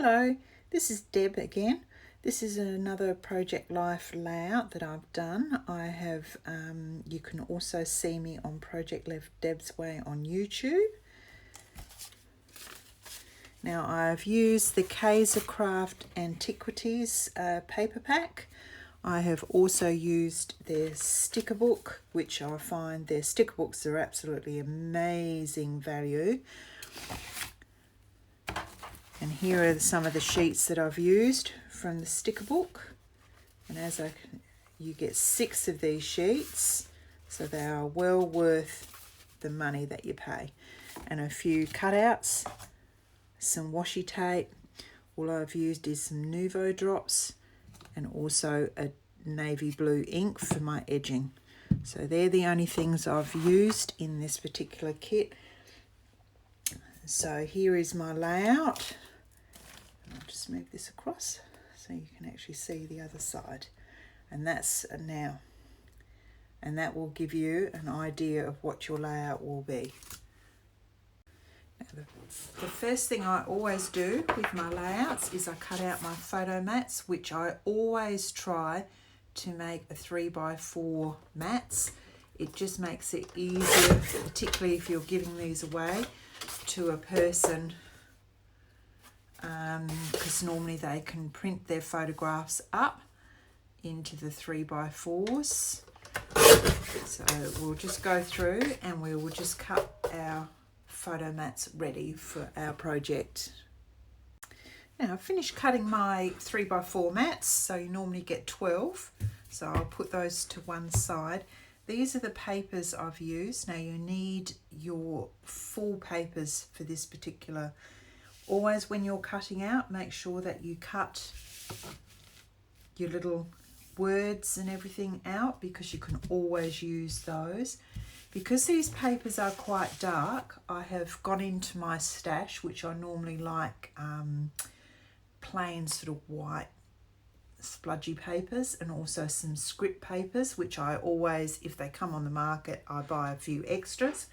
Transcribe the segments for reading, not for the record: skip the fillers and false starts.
Hello, this is Deb again. This is another Project Life layout that I've done. I have, you can also see me on Project Life Deb's Way on YouTube. Now I've used the kaisercraft antiquities paper pack. I have also used their sticker book, which I find their sticker books are absolutely amazing value. And here are some of the sheets that I've used from the sticker book. And you get 6 of these sheets, so they are well worth the money that you pay. And a few cutouts, some washi tape. All I've used is some Nuvo drops and also a navy blue ink for my edging. So they're the only things I've used in this particular kit. So here is my layout. I'll just move this across so you can actually see the other side. And that's now. And that will give you an idea of what your layout will be. Now, the first thing I always do with my layouts is I cut out my photo mats, which I always try to make a 3x4 mats. It just makes it easier, particularly if you're giving these away to a person, because normally they can print their photographs up into the 3x4s. So we'll just go through and we will just cut our photo mats ready for our project. Now I've finished cutting my 3x4 mats, so you normally get 12, so I'll put those to one side. These are the papers I've used. Now you need your full papers for this particular. Always when you're cutting out, make sure that you cut your little words and everything out, because you can always use those. Because these papers are quite dark, I have gone into my stash, which I normally like plain sort of white spludgy papers, and also some script papers, which I always, if they come on the market, I buy a few extras.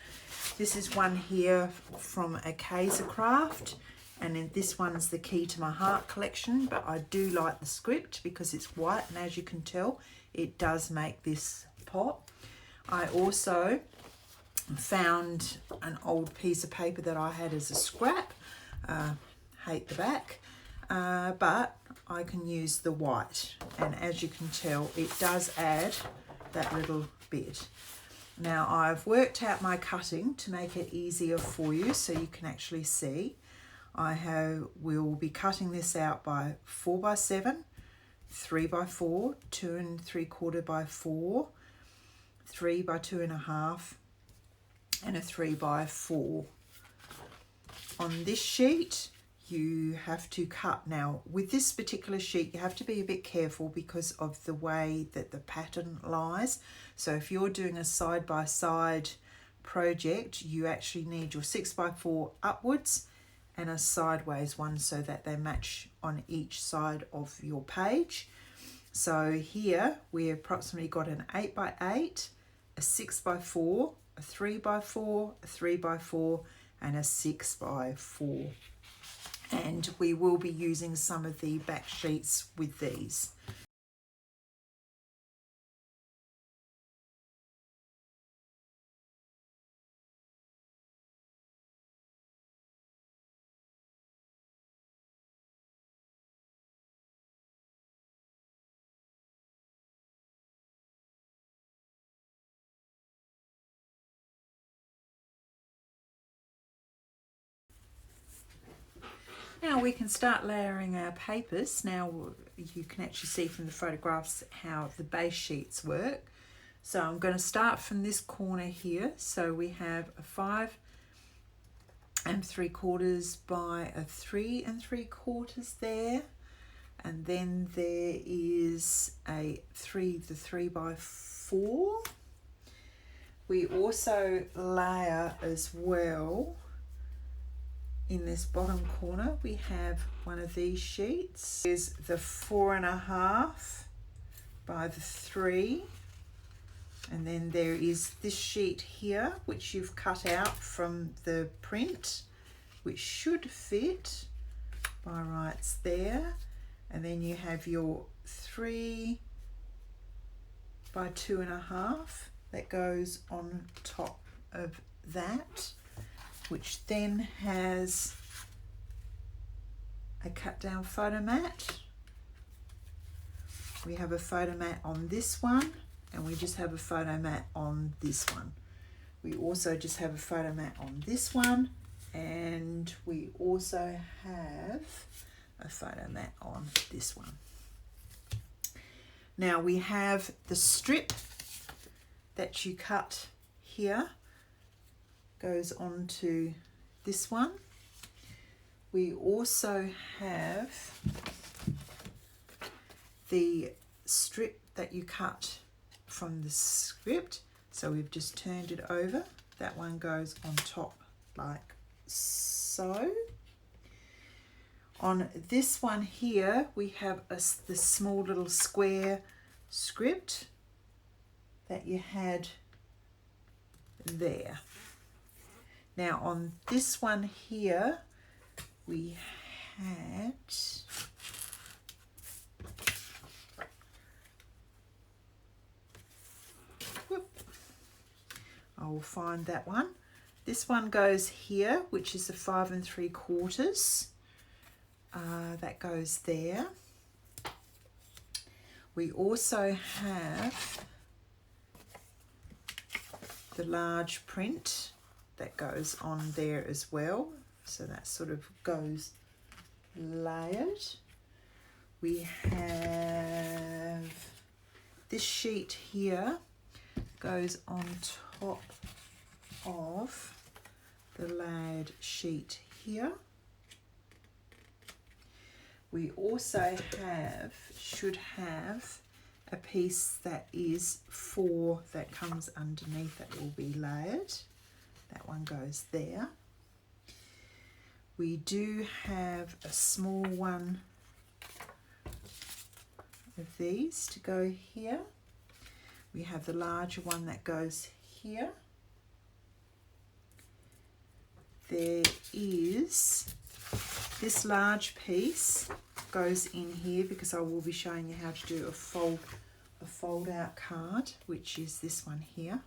This is one here from a kaisercraft, and then this one's the Key to My Heart collection, but I do like the script because it's white, and as you can tell, it does make this pop. I also found an old piece of paper that I had as a scrap. Hate the back, but I can use the white, and as you can tell, it does add that little bit. Now I've worked out my cutting to make it easier for you so you can actually see. We'll be cutting this out by 4x7, 3x4, 2 3/4x4, 3x2.5, and a 3x4. On this sheet, you have to cut. Now, with this particular sheet, you have to be a bit careful because of the way that the pattern lies. So if you're doing a side-by-side project, you actually need your 6x4 upwards and a sideways one so that they match on each side of your page. So here we approximately got an 8x8, a 6x4, a 3x4, a 3x4, and a 6x4. And we will be using some of the back sheets with these. Now we can start layering our papers. Now you can actually see from the photographs how the base sheets work. So I'm going to start from this corner here. So we have a 5 3/4 by a 3 3/4 there. And then there is a 3x4. We also layer as well. In this bottom corner, we have one of these sheets. There's the 4.5 by the 3. And then there is this sheet here, which you've cut out from the print, which should fit by rights there, and then you have your 3 by 2.5 that goes on top of that, which then has a cut down photo mat. We have a photo mat on this one, and we just have a photo mat on this one. We also just have a photo mat on this one, and we also have a photo mat on this one. Now we have the strip that you cut here, goes onto this one. We also have the strip that you cut from the script, so we've just turned it over. That one goes on top like so. On this one here we have the small little square script that you had there. Now on this one here we had I will find that one. This one goes here, which is a 5 3/4. That goes there. We also have the large print that goes on there as well. So that sort of goes layered. We have this sheet here goes on top of the layered sheet here. We also should have a piece that is 4 that comes underneath that will be layered. That one goes there. We do have a small one of these to go here. We have the larger one that goes here. There is this large piece goes in here because I will be showing you how to do a fold out card, which is this one here,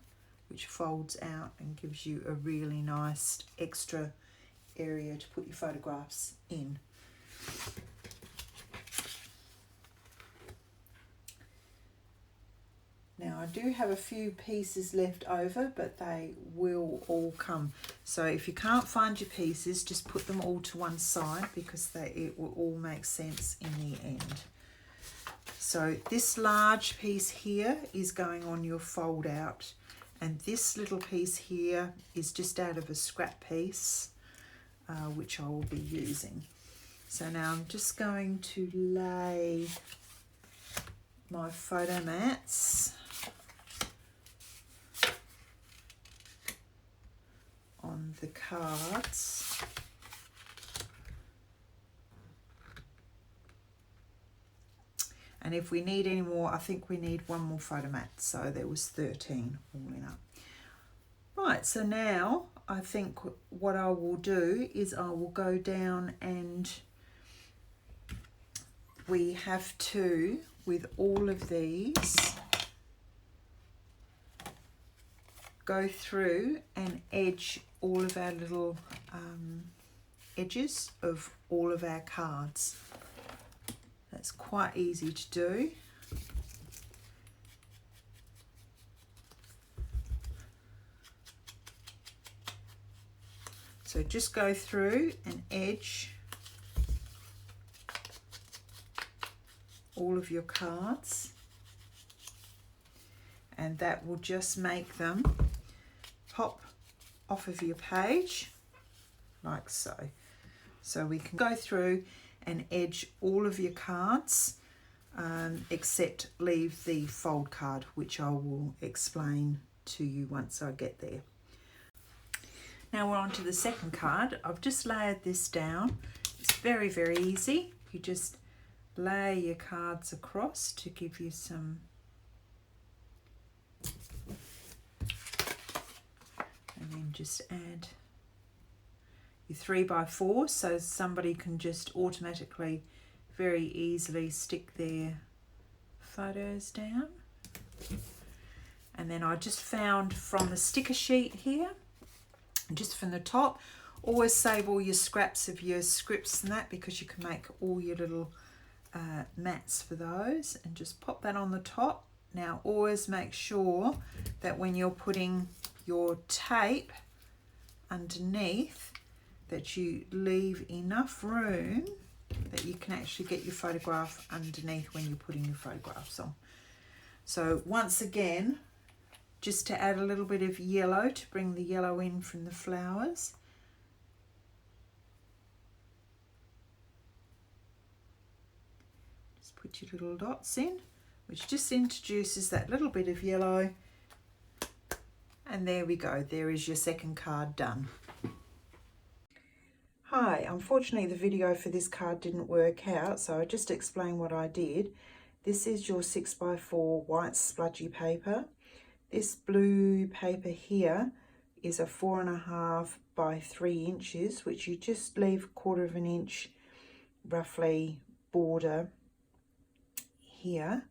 which folds out and gives you a really nice extra area to put your photographs in. Now I do have a few pieces left over, but they will all come. So if you can't find your pieces, just put them all to one side because it will all make sense in the end. So this large piece here is going on your fold out, and this little piece here is just out of a scrap piece, which I will be using. So now I'm just going to lay my photo mats on the cards. And if we need any more, I think we need one more photo mat. So there was 13 all in up. Right, so now I think what I will do is I will go down, and we have to, with all of these, go through and edge all of our little edges of all of our cards. That's quite easy to do. So just go through and edge all of your cards, and that will just make them pop off of your page like so. So we can go through and edge all of your cards, except leave the fold card, which I will explain to you once I get there. Now we're on to the second card. I've just layered this down. It's very, very easy. You just lay your cards across to give you some and then just add your 3x4 so somebody can just automatically very easily stick their photos down. And then I just found from the sticker sheet here, just from the top, always save all your scraps of your scripts and that, because you can make all your little mats for those, and just pop that on the top. Now always make sure that when you're putting your tape underneath that you leave enough room that you can actually get your photograph underneath when you're putting your photographs on. So once again, just to add a little bit of yellow to bring the yellow in from the flowers. Just put your little dots in, which just introduces that little bit of yellow. And there we go, there is your second card done. Hi, unfortunately the video for this card didn't work out, so I'll just explain what I did. This is your 6x4 white spludgy paper. This blue paper here is a 4.5 by 3 inches, which you just leave 1/4 of an inch roughly border here.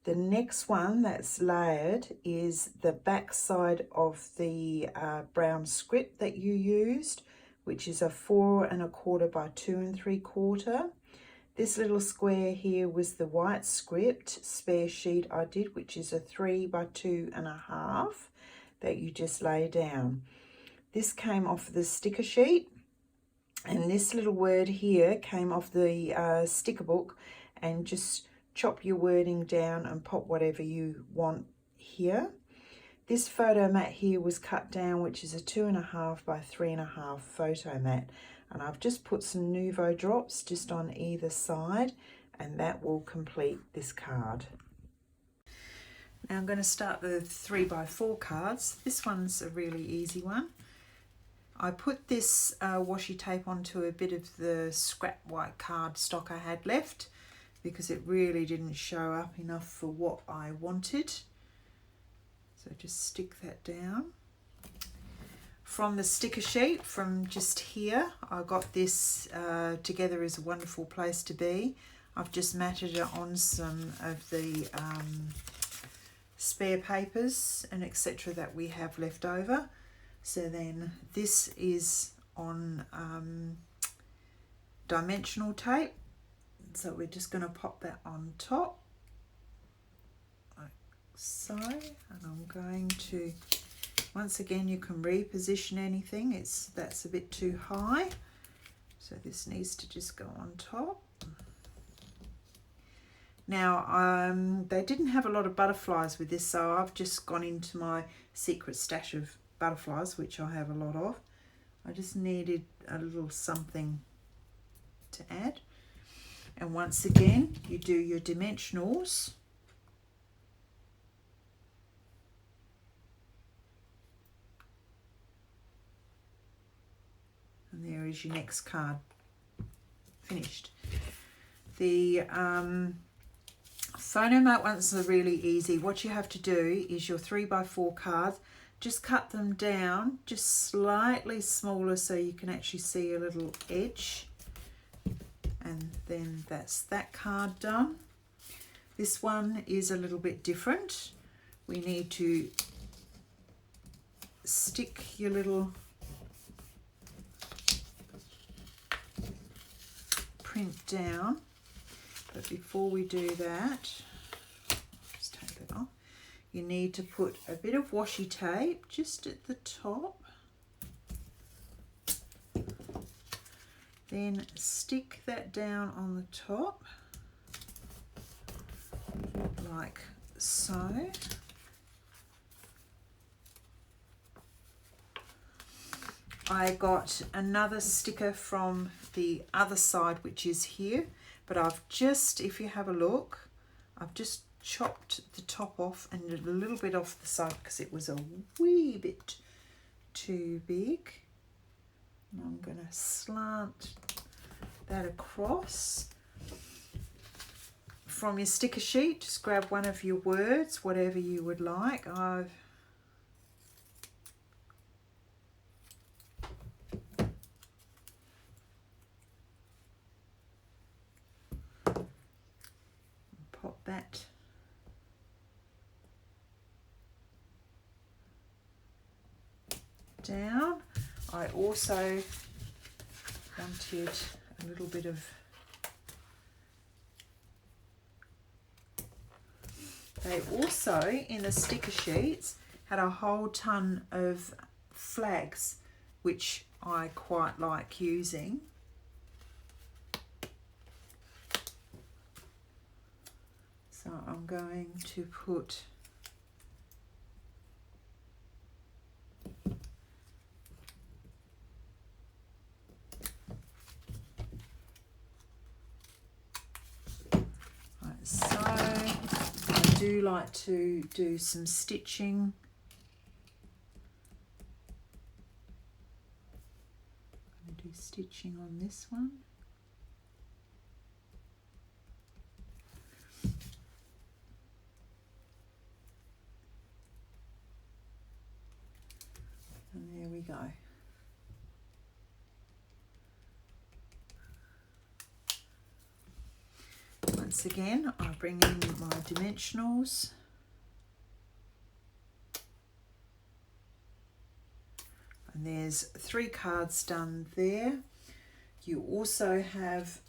The next one that's layered is the back side of the brown script that you used, which is a 4.25 by 2 3/4. This little square here was the white script spare sheet I did, which is a 3 by 2.5 that you just lay down. This came off the sticker sheet, and this little word here came off the sticker book, and just chop your wording down and pop whatever you want here. This photo mat here was cut down, which is a 2.5 by 3.5 photo mat. And I've just put some Nouveau drops just on either side, and that will complete this card. Now I'm going to start the 3x4 cards. This one's a really easy one. I put this washi tape onto a bit of the scrap white card stock I had left, because it really didn't show up enough for what I wanted. So just stick that down. From the sticker sheet, from just here, I got this Together is a Wonderful Place to Be. I've just matted it on some of the spare papers and etc. that we have left over. So then this is on dimensional tape. So we're just going to pop that on top, like so. And I'm going to, once again, you can reposition anything. That's a bit too high, so this needs to just go on top. Now they didn't have a lot of butterflies with this, so I've just gone into my secret stash of butterflies, which I have a lot of. I just needed a little something to add. And once again, you do your dimensionals. And there is your next card finished. The photo mat ones are really easy. What you have to do is your 3x4 cards, just cut them down just slightly smaller so you can actually see a little edge. And then that's that card done. This one is a little bit different. We need to stick your little print down, but before we do that, just take that off. You need to put a bit of washi tape just at the top. Then stick that down on the top, like so. I got another sticker from the other side, which is here, but I've just, if you have a look, I've just chopped the top off and a little bit off the side because it was a wee bit too big. And I'm going to slant that across. From your sticker sheet, just grab one of your words, whatever you would like. down. I also wanted a little bit of, they also in the sticker sheets had a whole ton of flags, which I quite like using. So I'm going to put so I do like to do some stitching. I'm going to do stitching on this one. And there we go. Once again, I bring in my dimensionals. And there's 3 cards done there. You also have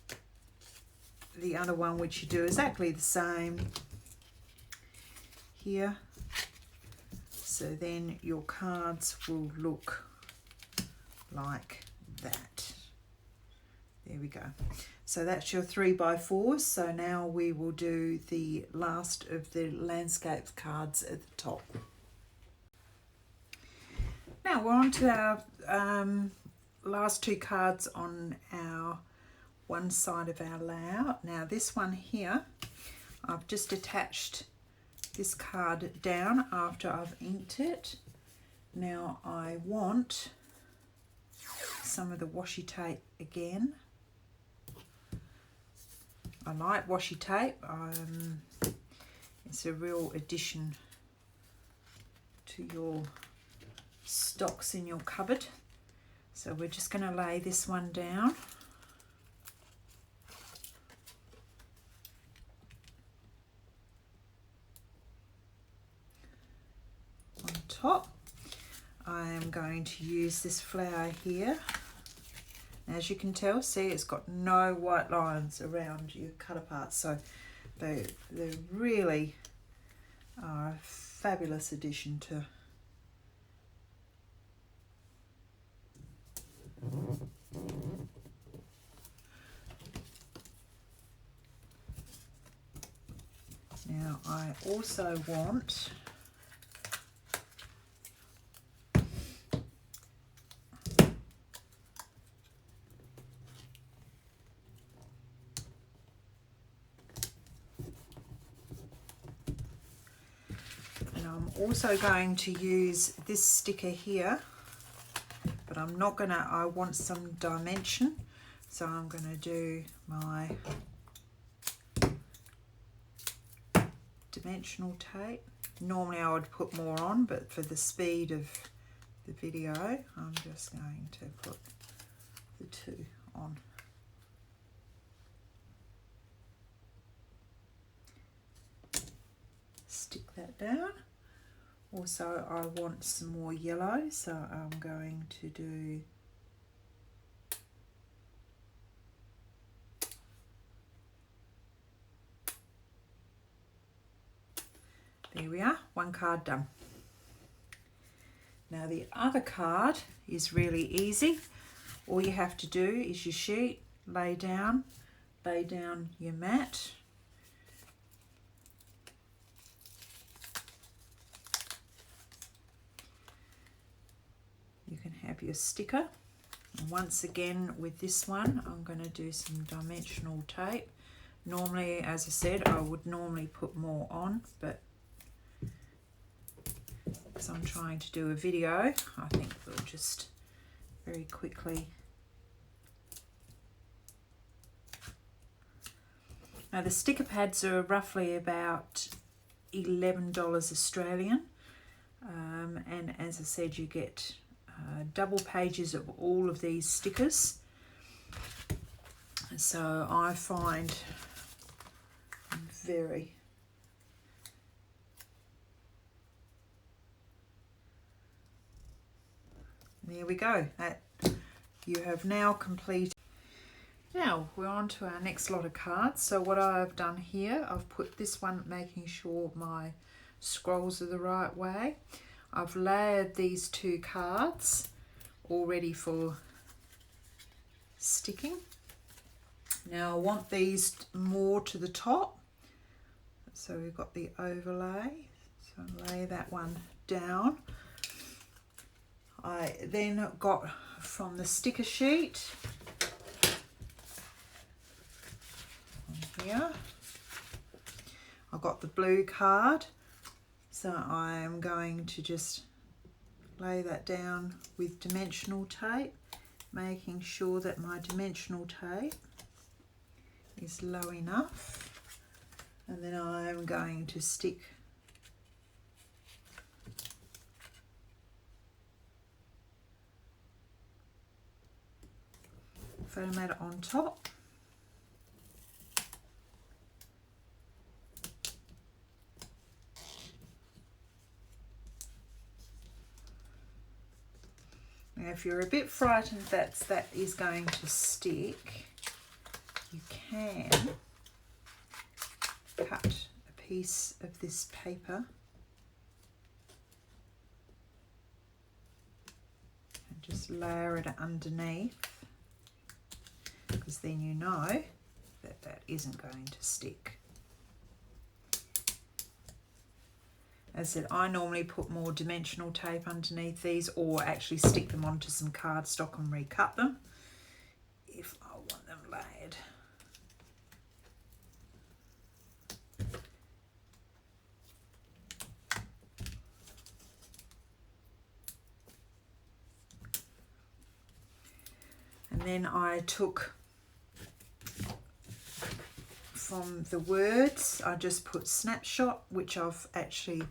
the other one, which you do exactly the same here. So then your cards will look like that. There we go. So that's your 3x4s. So now we will do the last of the landscape cards at the top. Now we're on to our last 2 cards on our one side of our layout. Now this one here, I've just attached this card down after I've inked it. Now I want some of the washi tape again. I like washi tape. It's a real addition to your stocks in your cupboard. So we're just going to lay this one down. On top, I am going to use this flower here. As you can tell, see, it's got no white lines around your cut apart, so they really are a fabulous addition to now. I also want going to use this sticker here, but I'm not gonna, I want some dimension, so I'm gonna do my dimensional tape. Normally I would put more on, but for the speed of the video, I'm just going to put the 2 on. Stick that down. Also, I want some more yellow, so I'm going to do there we are, 1 card done. Now the other card is really easy. All you have to do is your sheet, lay down your mat. You can have your sticker. And once again with this one, I'm going to do some dimensional tape. Normally, as I said, I would normally put more on, but because I'm trying to do a video, I think we'll just very quickly. Now the sticker pads are roughly about $11 Australian, and as I said, you get double pages of all of these stickers. So I find very there we go. That you have now completed. Now we're on to our next lot of cards. So what I've done here, I've put this one, making sure my scrolls are the right way. I've layered these 2 cards all ready for sticking. Now I want these more to the top, so we've got the overlay, so I lay that one down. I then got from the sticker sheet here, I've got the blue card, so I am going to just lay that down with dimensional tape, making sure that my dimensional tape is low enough, and then I'm going to stick photo matter on top. Now if you're a bit frightened that is going to stick, you can cut a piece of this paper and just layer it underneath, because then you know that that isn't going to stick. As I said, I normally put more dimensional tape underneath these, or actually stick them onto some cardstock and recut them if I want them layered. And then I took from the words, I just put snapshot, which I've actually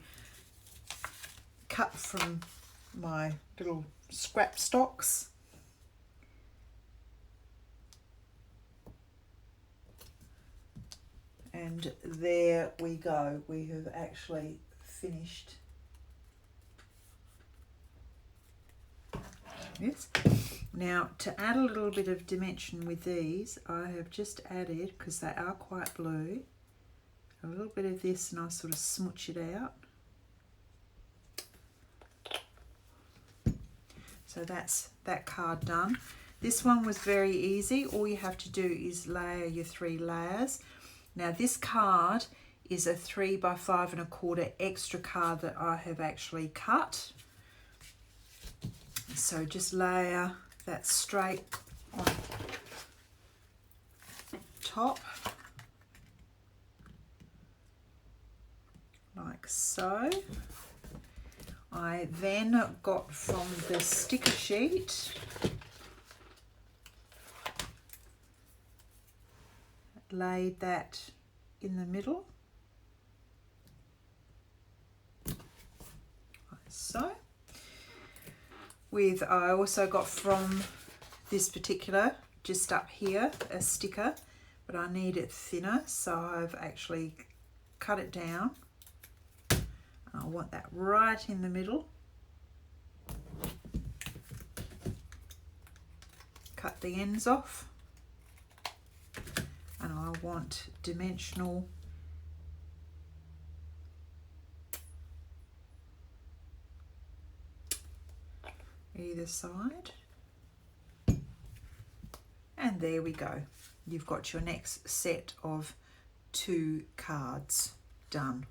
cut from my little scrap stocks. And there we go. We have actually finished this. Now, to add a little bit of dimension with these, I have just added, because they are quite blue, a little bit of this, and I sort of smooch it out. So that's that card done. This one was very easy. All you have to do is layer your 3 layers. Now this card is a 3 by 5 1/4 extra card that I have actually cut. So just layer that straight on top, like so. I then got from the sticker sheet laid that in the middle, like so. I also got from this particular, just up here, a sticker, but I need it thinner, so I've actually cut it down. I want that right in the middle. Cut the ends off. And I want dimensional either side. And there we go. You've got your next set of 2 cards done.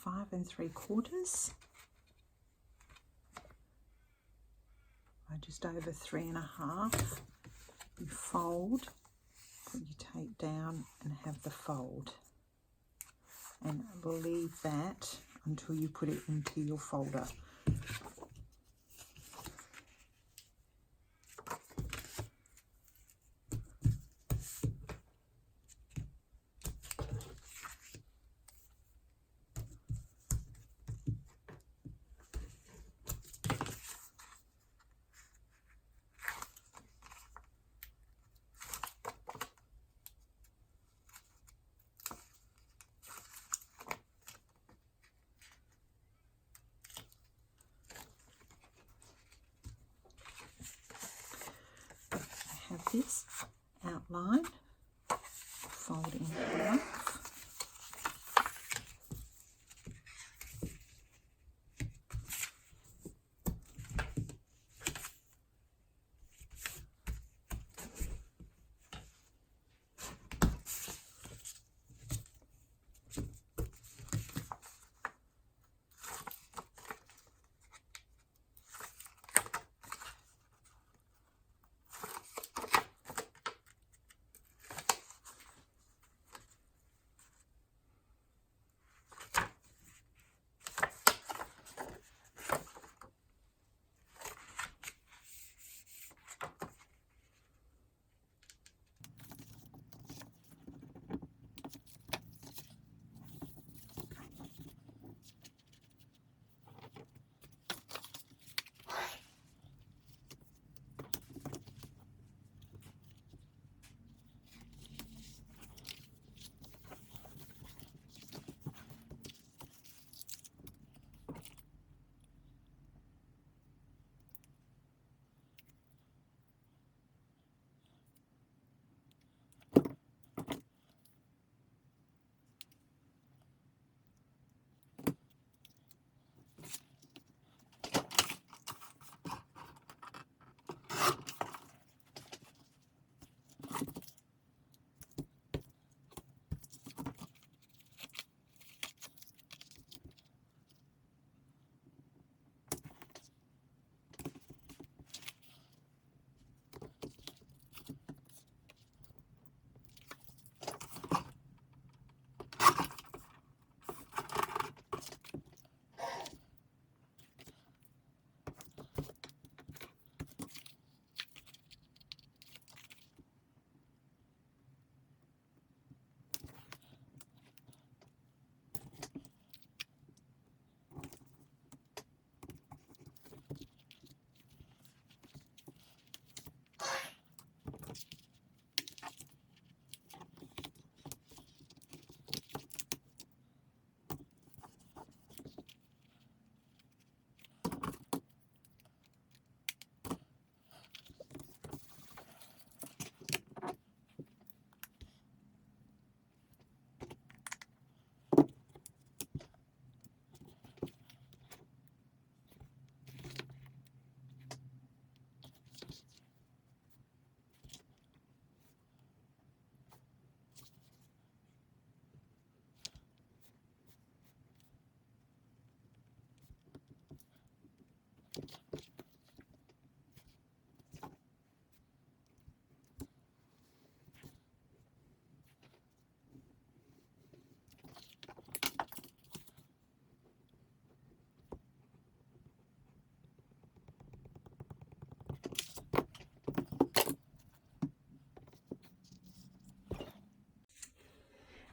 5 3/4. Just over 3 1/2. You fold, put your tape down and have the fold. And we'll leave that until you put it into your folder. Have this outline, fold in half.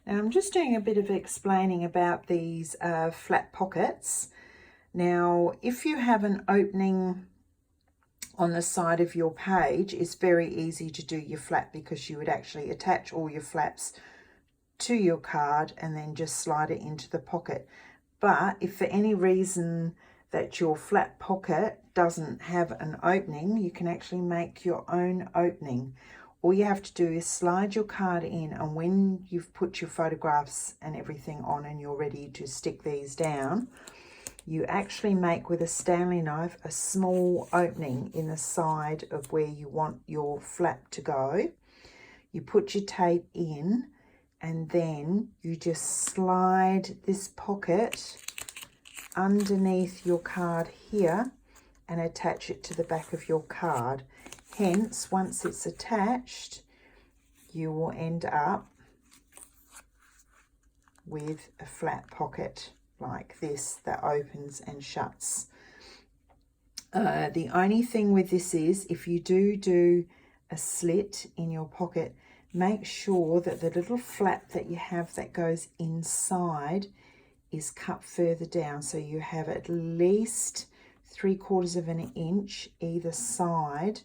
Now I'm just doing a bit of explaining about these flat pockets. Now, if you have an opening on the side of your page, it's very easy to do your flap because you would actually attach all your flaps to your card and then just slide it into the pocket. But if for any reason that your flat pocket doesn't have an opening, you can actually make your own opening. All you have to do is slide your card in, and when you've put your photographs and everything on and you're ready to stick these down, you actually make with a Stanley knife a small opening in the side of where you want your flap to go. You put your tape in and then you just slide this pocket underneath your card here and attach it to the back of your card. Hence, once it's attached, you will end up with a flat pocket like this that opens and shuts. The only thing with this is, if you do a slit in your pocket, make sure that the little flap that you have that goes inside is cut further down, so you have at least 3/4 of an inch either side,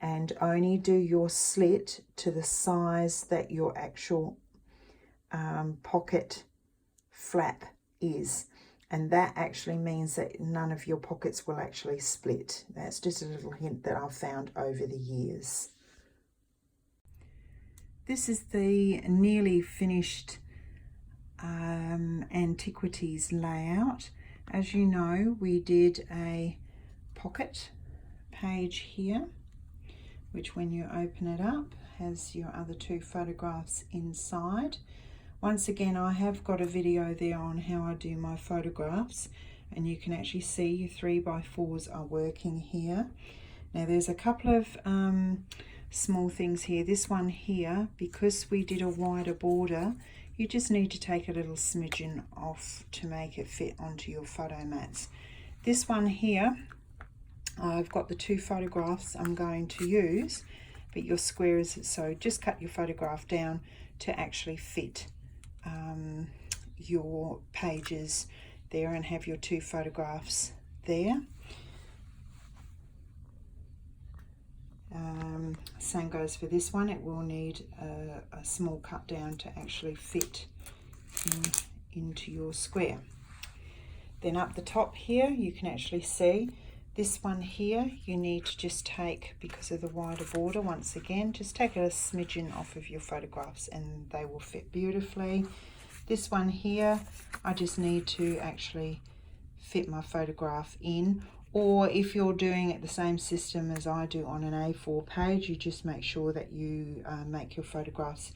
and only do your slit to the size that your actual pocket flap is. And that actually means that none of your pockets will actually split. That's just a little hint that I've found over the years. This is the nearly finished antiquities layout. As you know, we did a pocket page here, which when you open it up has your other 2 photographs inside. Once again, I have got a video there on how I do my photographs, and you can actually see your 3x4s are working here. Now there's a couple of small things here. This one here, because we did a wider border, you just need to take a little smidgen off to make it fit onto your photo mats. This one here, I've got the 2 photographs I'm going to use, but your squares, so just cut your photograph down to actually fit your pages there and have your 2 photographs there. Same goes for this one. It will need a small cut down to actually fit into your square. Then up the top here, you can actually see this one here, you need to just take, because of the wider border, once again, just take a smidgen off of your photographs and they will fit beautifully. This one here, I just need to actually fit my photograph in, or if you're doing it the same system as I do on an A4 page, you just make sure that you make your photographs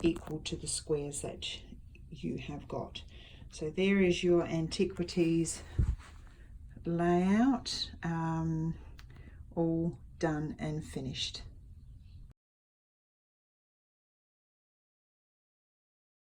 equal to the squares that you have got. So there is your antiquities layout, all done and finished.